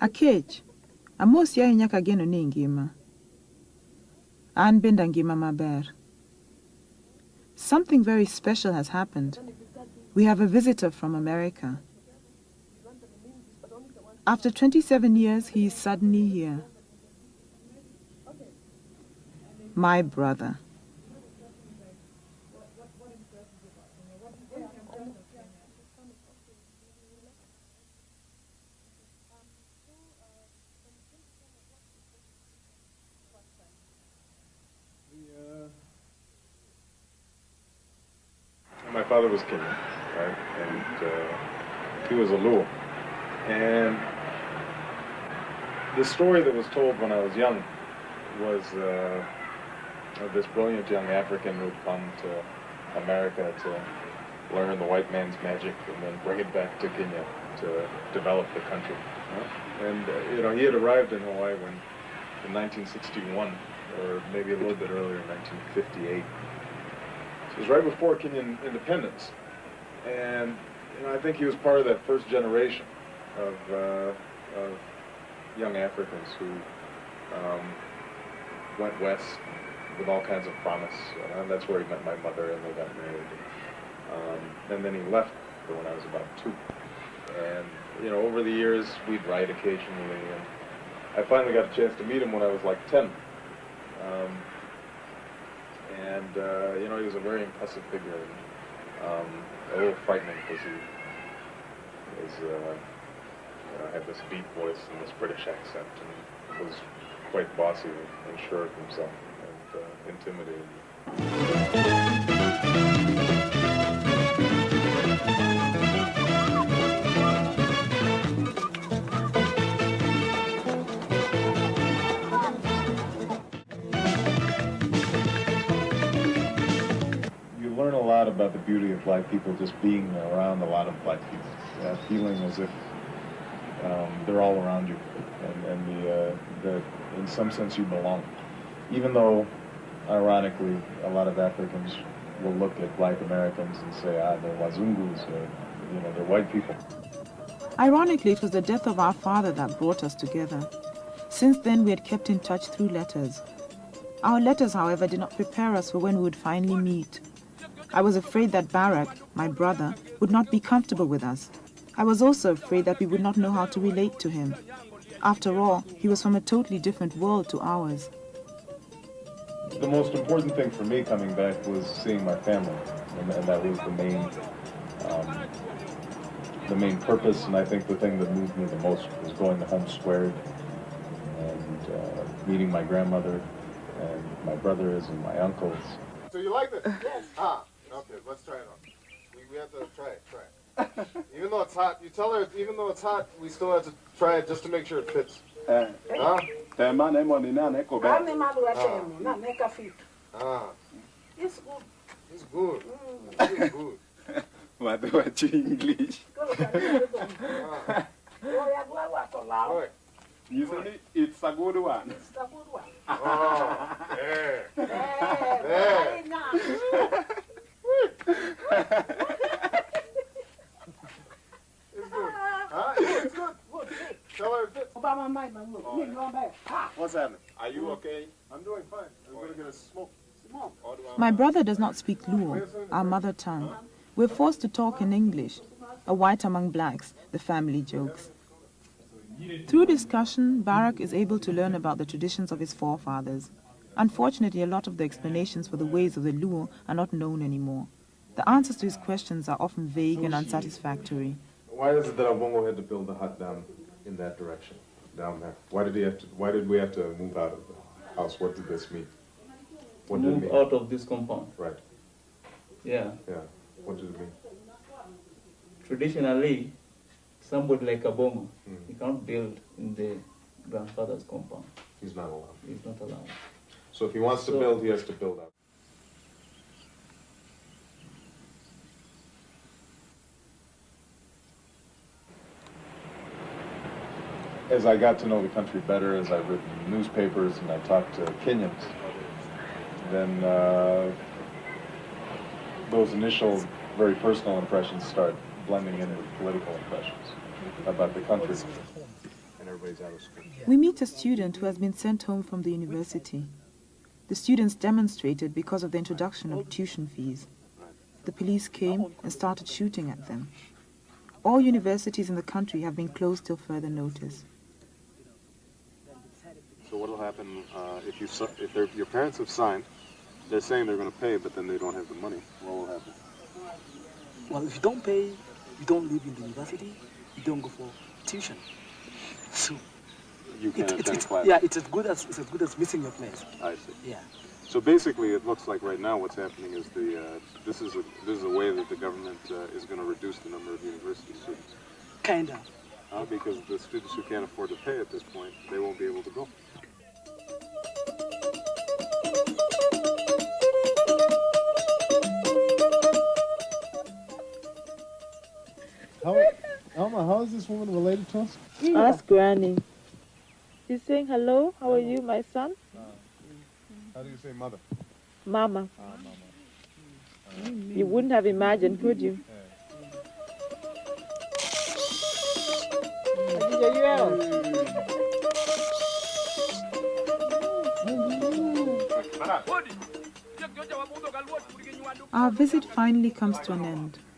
Akech, amos ya inyaka geno ni ngima. An benda ngima maber. Something very special has happened. We have a visitor from America. After 27 years, he is suddenly here. My brother. My father was Kenyan, right? And he was a Luo. And the story that was told when I was young was of this brilliant young African who'd come to America to learn the white man's magic and then bring it back to Kenya to develop the country. And he had arrived in Hawaii in 1961, or maybe a little bit earlier, in 1958. So it was right before Kenyan independence, and I think he was part of that first generation of young Africans who went west with all kinds of promise. And that's where he met my mother, and they got married. And then he left when I was about 2. And over the years we'd write occasionally, and I finally got a chance to meet him when I was like 10. He was a very impressive figure, and a little frightening because he had this deep voice and this British accent, and was quite bossy and sure of himself and intimidating. Learn a lot about the beauty of black people just being around a lot of black people, feeling as if they're all around you, and that in some sense you belong. Even though, ironically, a lot of Africans will look at black Americans and say, they're Wazungus, or they're white people. Ironically, it was the death of our father that brought us together. Since then, we had kept in touch through letters. Our letters, however, did not prepare us for when we would finally meet. I was afraid that Barak, my brother, would not be comfortable with us. I was also afraid that we would not know how to relate to him. After all, he was from a totally different world to ours. The most important thing for me coming back was seeing my family, and that was the main purpose, and I think the thing that moved me the most was going to Home Squared and meeting my grandmother and my brothers and my uncles. So you like it? Yes. Okay, let's try it on. We have to try it. Even though it's hot, you tell her, even though it's hot, we still have to try it just to make sure it fits. It's good. It's good. It's good. What English? Usually, it's a good one. It's a good one. Oh, there. There. It's good. It's good. Tell her it fits. What's happening? Are you okay? I'm doing fine. I'm going to get a smoke. My brother does not speak Luo, our mother tongue. We're forced to talk in English. A white among blacks, the family jokes. Through discussion, Barak is able to learn about the traditions of his forefathers. Unfortunately, a lot of the explanations for the ways of the Luo are not known anymore. The answers to his questions are often vague and unsatisfactory. Why is it that Obongo had to build the hut down in that direction, down there? Why did we have to move out of the house? What did this mean? What did it mean? Move out of this compound. Right. Yeah. Yeah. What did it mean? Traditionally, somebody like Obongo, he can't build in the grandfather's compound. He's not allowed. He's not allowed. So if he wants to build, he has to build out. As I got to know the country better, as I've written newspapers and I talked to Kenyans, then those initial, very personal impressions start blending in with political impressions about the country. And everybody's out of school. We meet a student who has been sent home from the university. The students demonstrated because of the introduction of tuition fees. The police came and started shooting at them. All universities in the country have been closed till further notice. So what will happen if your parents have signed? They're saying they're going to pay, but then they don't have the money. What will happen? Well, if you don't pay, you don't live in the university, you don't go for tuition. So You can't attend class. yeah, it's as good as missing your place. I see. Yeah. So basically, it looks like right now what's happening is this is a way that the government is going to reduce the number of university students. Kind of. Because the students who can't afford to pay at this point, they won't be able to go. Alma, how is this woman related to us? Ask Granny. She's saying, hello, how are you, my son? How do you say mother? Mama. Mama. You wouldn't have imagined, could you? Our visit finally comes to an end.